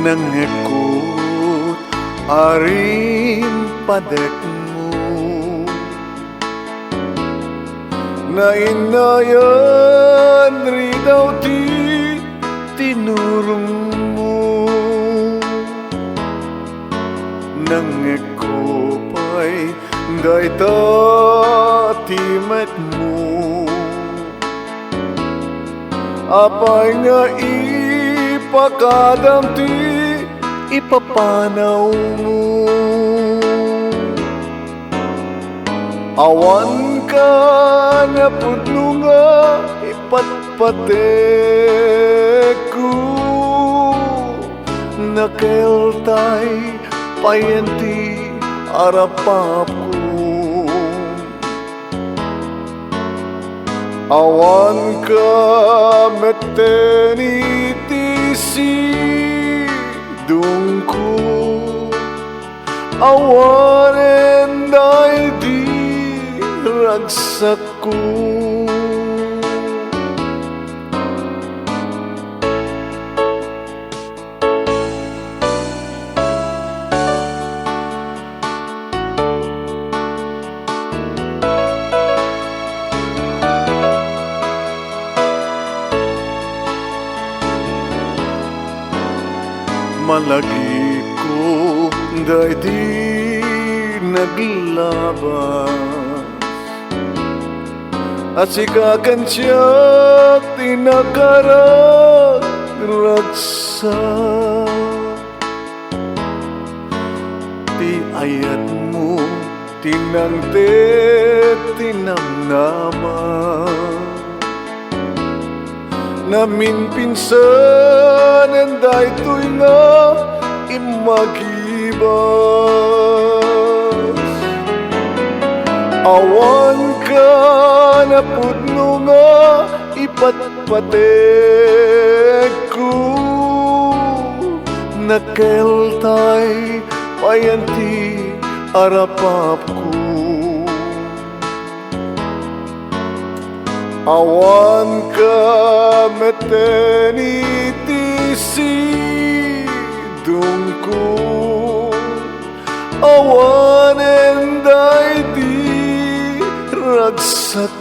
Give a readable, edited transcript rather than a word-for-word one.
nangekot aring padek mo na inayan ri daw ti tinurong mo nangekopay dayta timet mo apay nga ipakadam ti ipapanaw mo awan ka na pudno nga ipatpatek ko nakeltay payanti arapap ko awan ka metenitisi dungko awan enday di ragsak ko malagi ko dahil di naglabas at sikakan siya tinakarag ragsak ti ayat mo tinangte tinamnaman namin pinsan and daytoy nga imagibas awan ka na pudno nga ipatpatek ko nakeltay payanti arapap ko awan ka metenitisi dungko awan enday di ragsak